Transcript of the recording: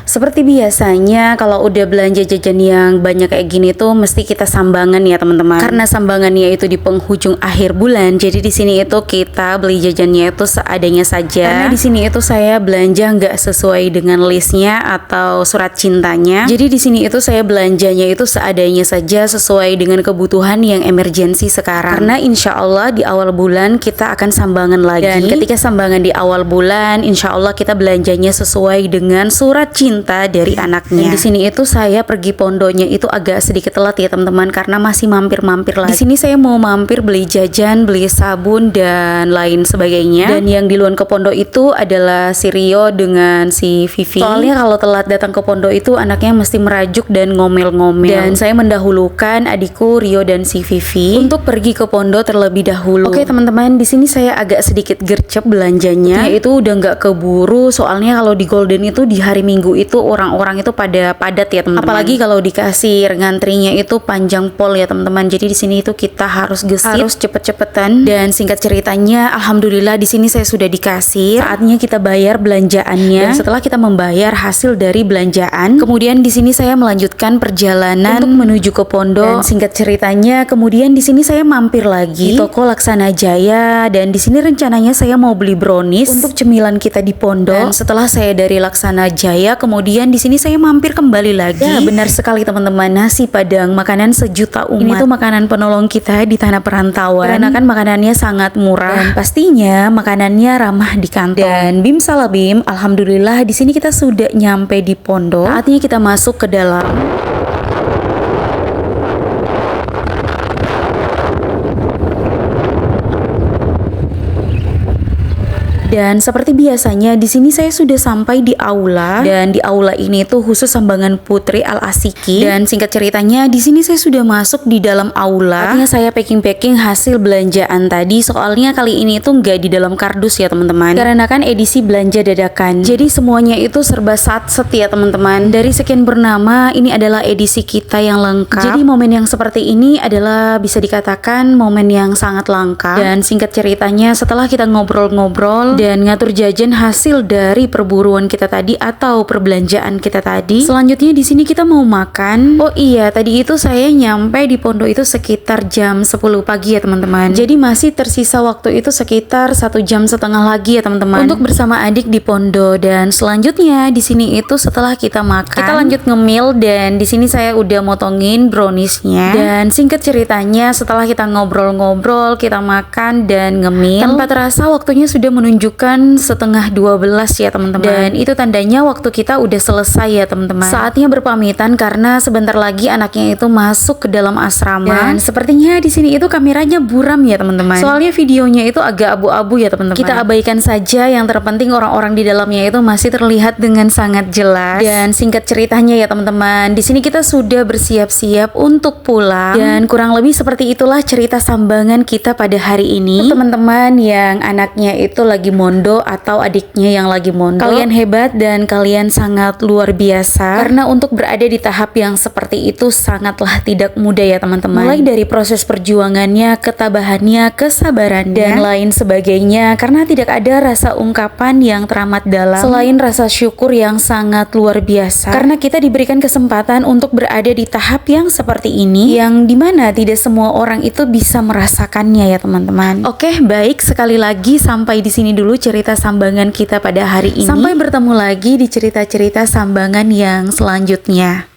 Seperti biasanya kalau udah belanja jajan yang banyak kayak gini tuh mesti kita sambangan ya teman-teman. Karena sambangannya itu di penghujung akhir bulan, jadi di sini itu kita beli jajannya itu seadanya saja. Karena di sini itu saya belanja nggak sesuai dengan listnya atau surat cintanya. Jadi di sini itu saya belanjanya itu seadanya saja sesuai dengan kebutuhan yang emergensi sekarang. Karena insya Allah di awal bulan kita akan sambangan lagi. Dan ketika sambangan di awal bulan, insya Allah kita belanjanya sesuai dengan surat cinta dari anaknya. Dan di sini itu saya pergi pondonya itu agak sedikit telat ya teman-teman, karena masih mampir-mampir lagi. Di sini saya mau mampir beli jajan, beli sabun dan lain sebagainya. Dan yang duluan ke pondok itu adalah si Rio dengan si Vivi. Soalnya kalau telat datang ke pondok itu anaknya mesti merajuk dan ngomel-ngomel. Dan saya mendahulukan adikku Rio dan si Vivi untuk pergi ke pondok terlebih dahulu. Oke teman-teman, di sini saya agak sedikit gercep belanjanya. Itu udah nggak keburu, soalnya kalau di Golden itu di hari Minggu itu orang-orang itu pada padat ya teman-teman. Apalagi kalau di kasir ngantrinya itu panjang pol ya teman-teman. Jadi di sini itu kita harus gesit, harus cepet-cepetan. Dan singkat ceritanya, alhamdulillah di sini saya sudah di kasir. Saatnya kita bayar belanjaannya. Dan setelah kita membayar hasil dari belanjaan, kemudian di sini saya melanjutkan perjalanan untuk menuju ke pondok. Dan singkat ceritanya, kemudian di sini saya mampir lagi di toko Laksana Jaya. Dan di sini rencananya saya mau beli brownies untuk cemilan kita di pondok. Dan setelah saya dari Laksana Jaya, kemudian di sini saya mampir kembali lagi. Ya, benar sekali teman-teman, nasi Padang, makanan sejuta umat. Ini tuh makanan penolong kita di tanah perantauan. Karena kan makanannya sangat murah dan pastinya makanannya ramah di kantong. Dan bim salabim, alhamdulillah di sini kita sudah nyampe di pondok. Saatnya kita masuk ke dalam. Dan seperti biasanya di sini saya sudah sampai di aula, dan di aula ini tuh khusus sambangan Putri Al Asiki. Dan singkat ceritanya di sini saya sudah masuk di dalam aula. Artinya saya packing hasil belanjaan tadi, soalnya kali ini tuh nggak di dalam kardus ya teman-teman, karena kan edisi belanja dadakan. Jadi semuanya itu serba satset ya teman-teman. Dari sekian bernama, ini adalah edisi kita yang lengkap. Jadi momen yang seperti ini adalah bisa dikatakan momen yang sangat langka. Dan singkat ceritanya setelah kita ngobrol-ngobrol dan ngatur jajan hasil dari perburuan kita tadi atau perbelanjaan kita tadi, selanjutnya di sini kita mau makan. Oh iya, tadi itu saya nyampe di pondok itu sekitar jam 10 pagi ya teman-teman. Jadi masih tersisa waktu itu sekitar 1,5 jam lagi ya teman-teman untuk bersama adik di pondok. Dan selanjutnya di sini itu setelah kita makan, kita lanjut ngemil. Dan di sini saya udah motongin browniesnya. Dan singkat ceritanya setelah kita ngobrol-ngobrol, kita makan dan ngemil, tanpa terasa waktunya sudah menunjukkan setengah 12 ya teman-teman. Dan itu tandanya waktu kita udah selesai ya teman-teman. Saatnya berpamitan karena sebentar lagi anaknya itu masuk ke dalam asrama. Dan sepertinya di sini itu kameranya buram ya teman-teman. Soalnya videonya itu agak abu-abu ya teman-teman. Kita abaikan saja, yang terpenting orang-orang di dalamnya itu masih terlihat dengan sangat jelas. Dan singkat ceritanya ya teman-teman, di sini kita sudah bersiap-siap untuk pulang. Dan kurang lebih seperti itulah cerita sambangan kita pada hari ini. Teman-teman yang anaknya itu lagi mondo atau adiknya yang lagi mondo, kalian hebat dan kalian sangat luar biasa, karena untuk berada di tahap yang seperti itu sangatlah tidak mudah ya teman-teman. Mulai dari proses perjuangannya, ketabahannya, kesabarannya, dan lain sebagainya, karena tidak ada rasa ungkapan yang teramat dalam selain rasa syukur yang sangat luar biasa, karena kita diberikan kesempatan untuk berada di tahap yang seperti ini, yang dimana tidak semua orang itu bisa merasakannya ya teman-teman. Oke, baik, sekali lagi sampai di sini dulu cerita sambangan kita pada hari ini. Sampai bertemu lagi di cerita-cerita sambangan yang selanjutnya.